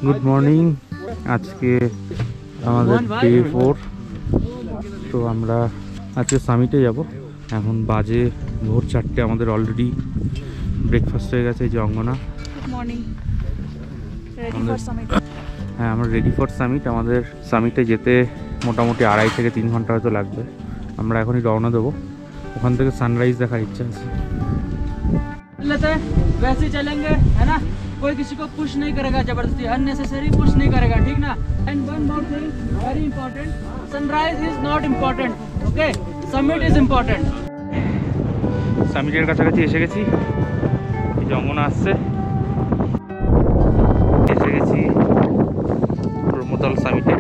Good morning. আজকে আমাদের day 4। তো আমরা আজকে সামিটে যাব। এখন বাজে ভোর 4টে। আমাদের অলরেডি ব্রেকফাস্ট হয়ে গেছে। এই যে অঙ্গনা। হ্যাঁ, আমরা রেডি ফর সামিট। আমাদের সামিটে যেতে মোটামুটি 2.5 থেকে 3 ঘন্টা হয়তো লাগবে। আমরা এখনই রওনা দেবো। ওখান থেকে সানরাইজ দেখার ইচ্ছা আছে। वैसे चलेंगे है ना, कोई किसी को पुश नहीं करेगा जबरदस्ती, अननेसेसरी पुश नहीं करेगा, ठीक ना। And one more thing very important, sunrise is not important, okay, summit is important. সামিটের কাছাকাছি এসে গেছি। এই যমুনা আসছে, এসে গেছি ব্রহ্মতল সামিটে।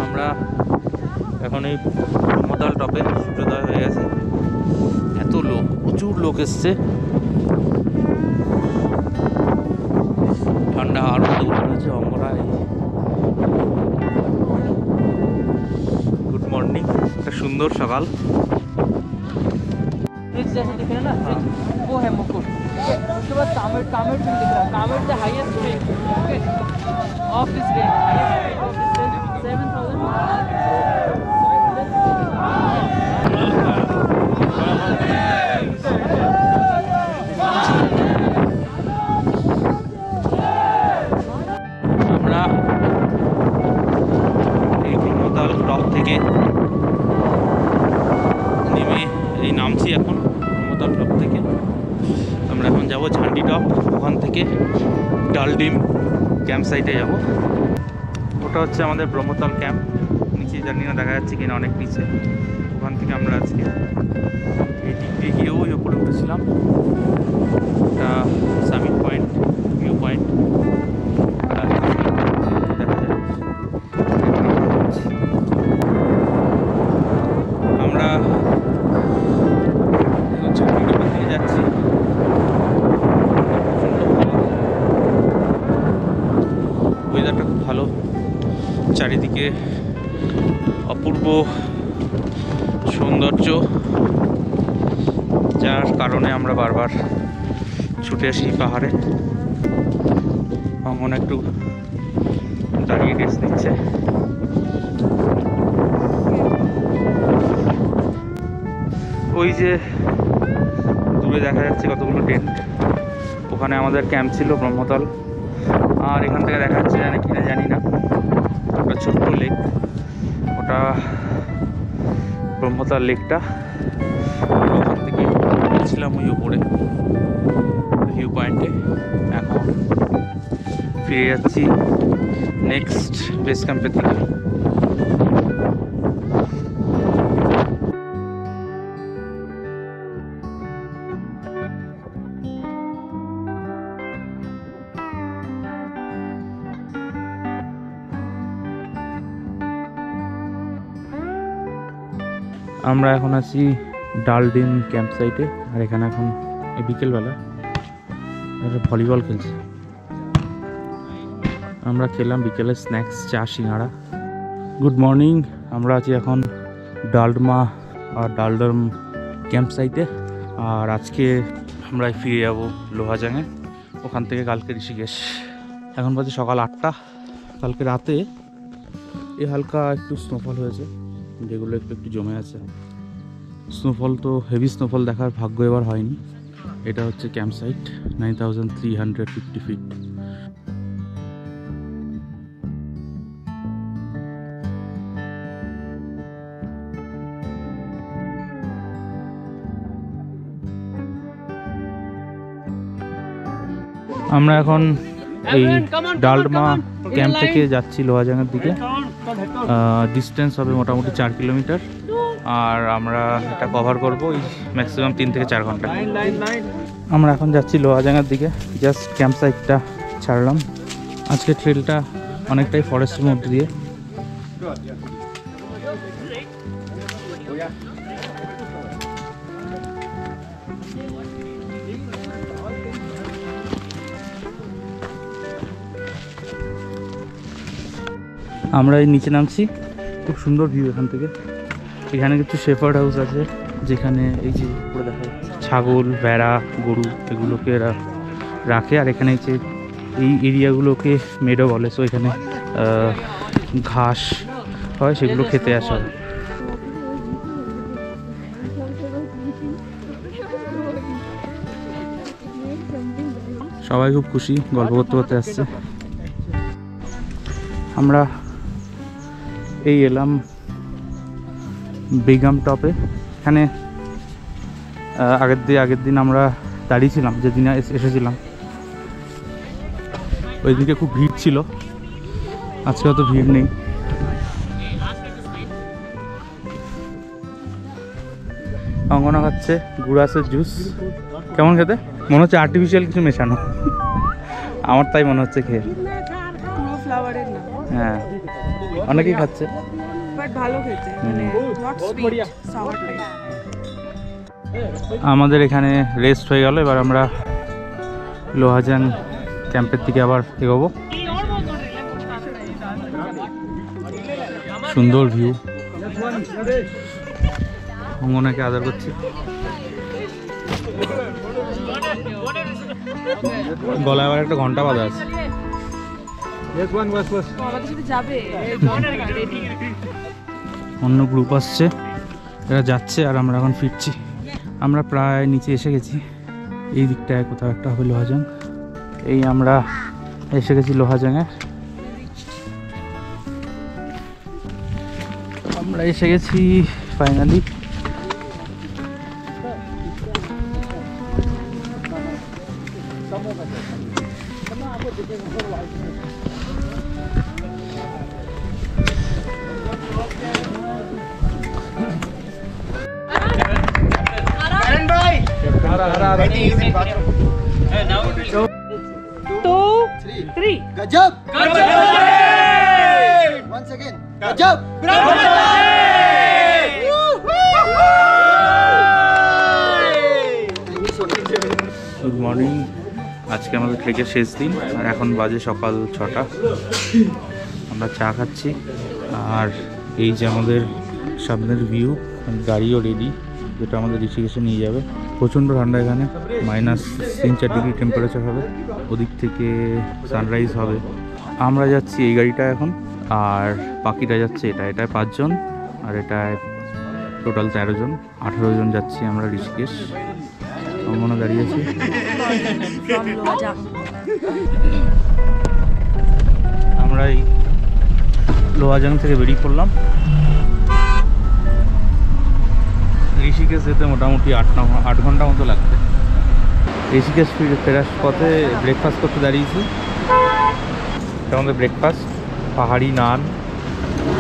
আমরা এখন এই ব্রহ্মতল টপে, সূর্যোদয় হয়ে গেছে। এত লোক, প্রচুর লোক এসছে। ঠান্ডা হাওয়ার মধ্যে উঠে রয়েছে অঙ্গনায়। Good morning. একটা সুন্দর সকাল। जैसे दिख रहा है ना, वो है मुकुट। उसके बाद कामेट, कामेट भी दिख रहा है। Kamet the highest peak, okay, of this range, of this range 7000। আমরা এই ব্রহ্মতল টপ থেকে নেমে এই নামছি এখন। ব্রহ্মতল টপ থেকে আমরা এখন যাব ঝান্ডি টপ। ওখান থেকে ডালডিম ক্যাম্প সাইটে যাব। ওটা হচ্ছে আমাদের ব্রহ্মতল ক্যাম্প। নিচে জানি না দেখা যাচ্ছে কিনা, অনেক নিচে। ওখান থেকে আমরা আজকে এই দিকে গিয়েও ওই উপরে উঠেছিলাম। এটা সামিট পয়েন্ট, ভিউ পয়েন্ট। আমরা যাচ্ছি। ওয়েদারটা খুব ভালো, চারিদিকে অপূর্ব সৌন্দর্য, যার কারণে আমরা বারবার ছুটে আসি পাহাড়ে। অঙ্গন একটু দাঁড়িয়ে রেস্ট নিচ্ছে। ওই যে দূরে দেখা যাচ্ছে কতগুলো টেন্ট, ওখানে আমাদের ক্যাম্প ছিল ব্রহ্মতল। আর এখান থেকে দেখা যাচ্ছে জানি কিনা জানি না, ওটা ছোট্ট লেক, ওটা ব্রহ্মতল লেকটা। ওখান থেকে ছিলাম ওই উপরে ভিউ পয়েন্টে। এখন ফিরে যাচ্ছি নেক্সট বেস ক্যাম্পের দিকে। আমরা এখন আছি ডালডিম ক্যাম্প সাইটে। আর এখানে এখন এই বিকেলবেলা ভলিবল খেলছে। আমরা খেলাম বিকেলে স্ন্যাক্স, চা, সিঙ্গাড়া। Good morning. আমরা আছি এখন ডালডমা আর ডালডম ক্যাম্প সাইটে। আর আজকে আমরা ফিরে যাব লোহাজাঙে, ওখান থেকে কালকে ঋষিকেশ। এখন বাজে সকাল 8টা। কালকে রাতে এই হালকা একটু স্নোফল হয়েছে, যেগুলো একটু একটু জমে আছে। স্নোফল তো হেভি স্নোফল দেখার ভাগ্য এবার হয়নি। এটা হচ্ছে ক্যাম্প সাইট, 9350 ফিট। আমরা এখন এই ডালডমা ক্যাম্প থেকে যাচ্ছি লোহাজাঙের দিকে। ডিস্টেন্স হবে মোটামুটি 4 কিলোমিটার। আর আমরা এটা কভার করবো এই ম্যাক্সিমাম 3 থেকে 4 ঘন্টা। আমরা এখন যাচ্ছি লোহাজাঙার দিকে। জাস্ট ক্যাম্প সাইটটা ছাড়লাম। আজকে ট্রেলটা অনেকটাই ফরেস্টের মধ্যে দিয়ে। আমরা এই নিচে নামছি, খুব সুন্দর ভিউ এখান থেকে। এখানে কিছু শেফার্ড হাউস আছে যেখানে এই যে উপরে দেখা যাচ্ছে ছাগল, ভেড়া, গরু এগুলোকে এরা রাখে। আর এখানে যে এই এরিয়াগুলোকে মেডো বলে, সো এখানে ঘাস হয়, সেগুলো খেতে আসা হয়। সবাই খুব খুশি, গল্প করতে করতে আসছে। আমরা এই এলাম বেগম টপে। এখানে আগের দিন আমরা দাঁড়িয়েছিলাম, যেদিন এসেছিলাম ওই দিকে খুব ভিড় ছিল, আজকে অত ভিড় নেই। অঙ্গনা খাচ্ছে গুড়াসের জুস। কেমন খেতে? মনে হচ্ছে আর্টিফিশিয়াল কিছু মেশানো, আমার তাই মনে হচ্ছে খেয়ে। হ্যাঁ, অনেকেই খাচ্ছে, আমাদের এখানে রেস্ট হয়ে গেল। এবার আমরা লোহাজাং ক্যাম্পের দিকে আবার এগোবো। সুন্দর ভিউ, অঙ্গনাকে আদর করছি। গলায় আবার একটা ঘন্টা বাজা আছে। অন্য গ্রুপ আসছে, এরা যাচ্ছে আর আমরা এখন ফিরছি। আমরা প্রায় নিচে এসে গেছি, এই দিকটায় কোথাও একটা হবে লোহাজাং। এই আমরা এসে গেছি লোহাজাংয়ে, আমরা এসে গেছি finally. Gajab! Once again, Gajab! Good morning, আজকে আমাদের ট্রেকের শেষ দিন আর এখন বাজে সকাল 6টা। আমরা চা খাচ্ছি আর এই যে আমাদের সামনের ভিউ, গাড়িও রেডি, যেটা আমাদের ঋষিকেশে নিয়ে যাবে। প্রচণ্ড ঠান্ডা, এখানে -3-4 ডিগ্রি টেম্পারেচার হবে। ওদিক থেকে সানরাইজ হবে। আমরা যাচ্ছি এই গাড়িটা এখন, আর বাকিটা যাচ্ছে এটায় 5 জন, আর এটায় টোটাল 13 জন, 18 জন যাচ্ছি আমরা ঋষিকেশ। অঙ্গনা দাঁড়িয়ে আছি। আমরা এই লোহাজাং থেকে বেরিয়ে পড়লাম। ঋষিকেশ যেতে মোটামুটি 8 ঘন্টা মতো লাগবে। ঋষিকেশ ফেরার পথে ব্রেকফাস্ট করতে দাঁড়িয়েছি। এটা আমাদের ব্রেকফাস্ট, পাহাড়ি নান,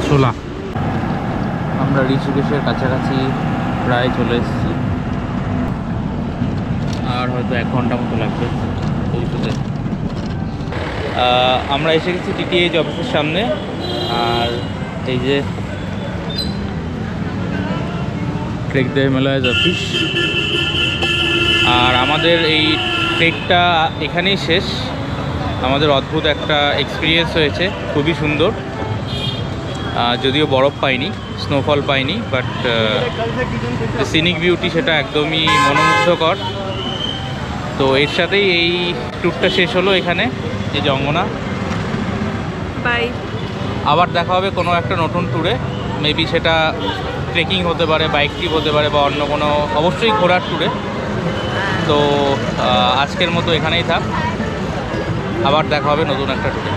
ছোলা। আমরা ঋষিকেশের কাছাকাছি প্রায় চলে এসেছি, আর হয়তো 1 ঘন্টা মতো লাগবে পৌঁছতে। আমরা এসে গেছি টিটিএইচ অফিসের সামনে, আর এই যে ট্রেক দ্য হিমালয়াজ অফিস। আর আমাদের এই ট্রেকটা এখানেই শেষ। আমাদের অদ্ভুত একটা এক্সপিরিয়েন্স হয়েছে, খুবই সুন্দর। যদিও বরফ পাইনি, স্নোফল পাইনি, বাট সিনিক বিউটি সেটা একদমই মনোমুগ্ধকর। তো এর সাথেই এই ট্যুরটা শেষ হলো এখানে, এই জঙ্গনা। বাই, আবার দেখা হবে কোনো একটা নতুন ট্যুরে। মেবি সেটা ট্রেকিং হতে পারে, বাইক ট্রিপ হতে পারে, বা অন্য কোনো, অবশ্যই ঘোরার ট্যুরে। তো আজকের মতো এখানেই থাক, আবার দেখা হবে নতুন একটা ট্যুরে।